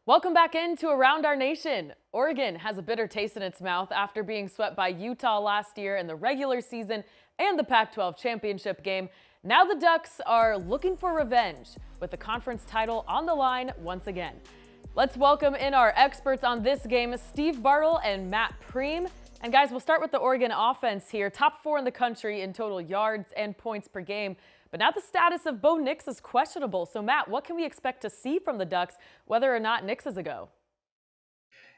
Welcome back into Around Our Nation. Oregon has a bitter taste in its mouth after being swept by Utah last year in the regular season and the Pac-12 championship game. Now the Ducks are looking for revenge with the conference title on the line once again. Let's welcome in our experts on this game, Steve Bartle and Matt Prehm. And guys, we'll start with the Oregon offense here. Top 4 in the country in total yards and points per game. But now the status of Bo Nix is questionable. So, Matt, what can we expect to see from the Ducks, whether or not Nix is a go?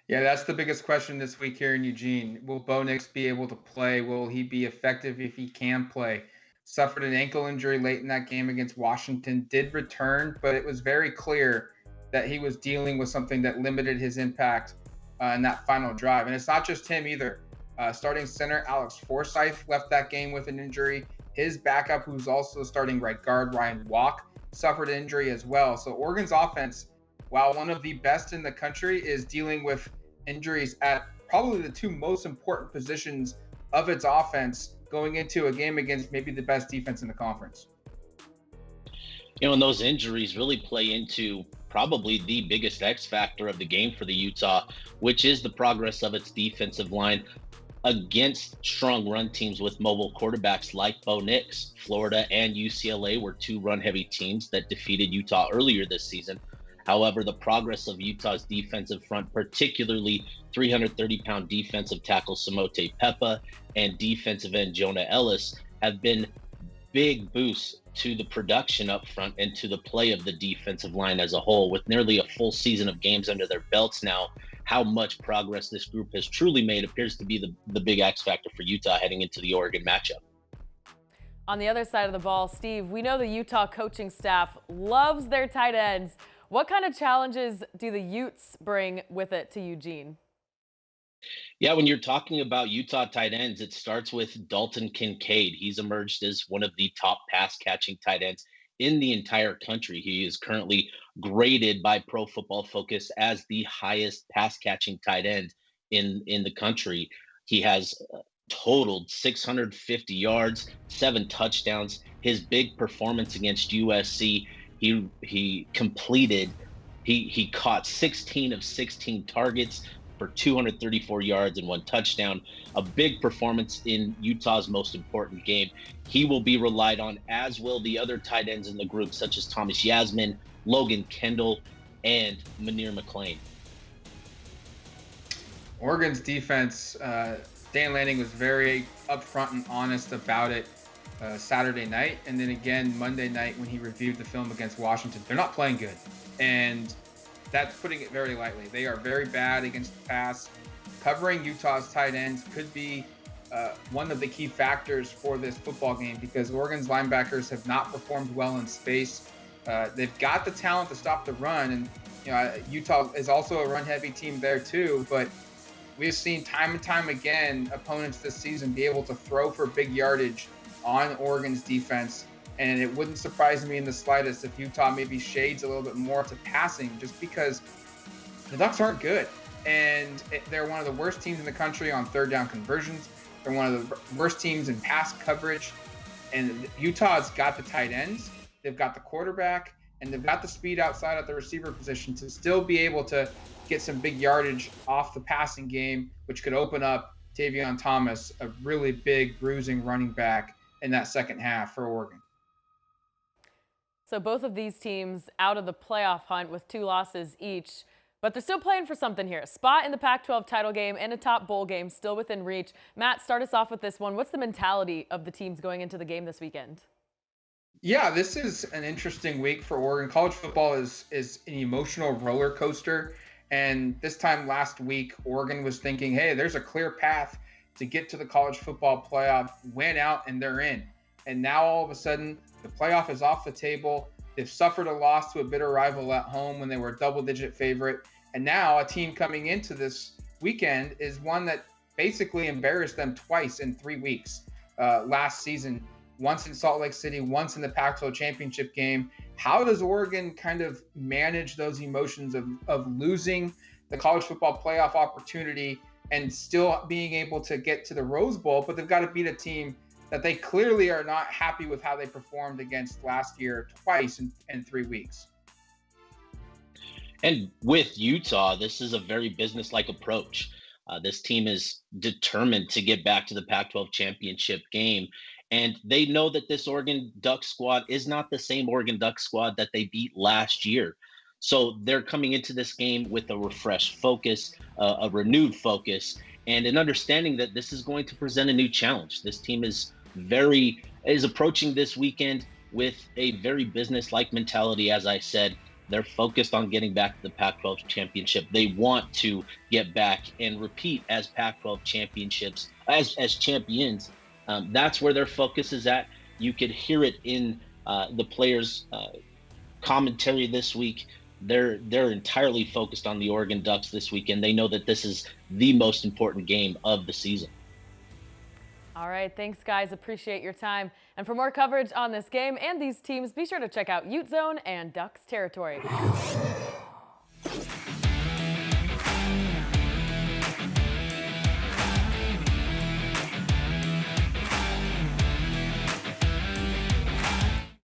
Yeah, that's the biggest question this week here in Eugene. Will Bo Nix be able to play? Will he be effective if he can play? Suffered an ankle injury late in that game against Washington, did return, but it was very clear that he was dealing with something that limited his impact in that final drive. And it's not just him either. Starting center Alex Forsyth left that game with an injury. His backup, who's also starting right guard, Ryan Walk, suffered an injury as well. So Oregon's offense, while one of the best in the country, is dealing with injuries at probably the two most important positions of its offense going into a game against maybe the best defense in the conference. And those injuries really play into probably the biggest X factor of the game for the Utah, which is the progress of its defensive line against strong run teams with mobile quarterbacks like Bo Nix. Florida and UCLA were two run-heavy teams that defeated Utah earlier this season. However, the progress of Utah's defensive front, particularly 330-pound defensive tackle Samote Pepa and defensive end Jonah Ellis, have been big boosts to the production up front and to the play of the defensive line as a whole. With nearly a full season of games under their belts now, how much progress this group has truly made appears to be the big X factor for Utah heading into the Oregon matchup. On the other side of the ball, Steve, we know the Utah coaching staff loves their tight ends. What kind of challenges do the Utes bring with it to Eugene? Yeah, when you're talking about Utah tight ends, it starts with Dalton Kincaid. He's emerged as one of the top pass catching tight ends in the entire country. He is currently graded by Pro Football Focus as the highest pass catching tight end in the country. He has totaled 650 yards, 7 touchdowns. His big performance against USC, he completed he caught 16 of 16 targets for 234 yards and 1 touchdown, a big performance in Utah's most important game. He will be relied on, as will the other tight ends in the group, such as Thomas Yasmin, Logan Kendall, and Munir McClain. Oregon's defense, Dan Lanning was very upfront and honest about it Saturday night, and then again Monday night when he reviewed the film against Washington. They're not playing good, and that's putting it very lightly. They are very bad against the pass. Covering Utah's tight ends could be one of the key factors for this football game because Oregon's linebackers have not performed well in space. They've got the talent to stop the run, and Utah is also a run-heavy team there too. But we've seen time and time again opponents this season be able to throw for big yardage on Oregon's defense. And it wouldn't surprise me in the slightest if Utah maybe shades a little bit more to passing just because the Ducks aren't good. And they're one of the worst teams in the country on third down conversions. They're one of the worst teams in pass coverage. And Utah's got the tight ends, they've got the quarterback, and they've got the speed outside at the receiver position to still be able to get some big yardage off the passing game, which could open up Tavion Thomas, a really big bruising running back in that second half for Oregon. So both of these teams out of the playoff hunt with 2 losses each, but they're still playing for something here. A spot in the Pac-12 title game and a top bowl game still within reach. Matt, start us off with this one. What's the mentality of the teams going into the game this weekend? Yeah, this is an interesting week for Oregon. College football is an emotional roller coaster. And this time last week, Oregon was thinking, hey, there's a clear path to get to the college football playoff, win out, and they're in. And now all of a sudden, the playoff is off the table. They've suffered a loss to a bitter rival at home when they were a double-digit favorite. And now a team coming into this weekend is one that basically embarrassed them twice in 3 weeks last season, once in Salt Lake City, once in the Pac-12 championship game. How does Oregon kind of manage those emotions of losing the college football playoff opportunity and still being able to get to the Rose Bowl, but they've got to beat a team that they clearly are not happy with how they performed against last year twice in 3 weeks? And with Utah, this is a very businesslike approach. This team is determined to get back to the Pac-12 championship game. And they know that this Oregon Ducks squad is not the same Oregon Ducks squad that they beat last year. So they're coming into this game with a refreshed focus, a renewed focus, and an understanding that this is going to present a new challenge. This team is approaching this weekend with a very business-like mentality, as I said. They're focused on getting back to the Pac-12 championship. They want to get back and repeat as Pac-12 championships, as champions. That's where their focus is at. You could hear it in the players' commentary this week. They're entirely focused on the Oregon Ducks this weekend. They know that this is the most important game of the season. All right, thanks guys, appreciate your time. And for more coverage on this game and these teams, be sure to check out UteZone and Ducks Territory.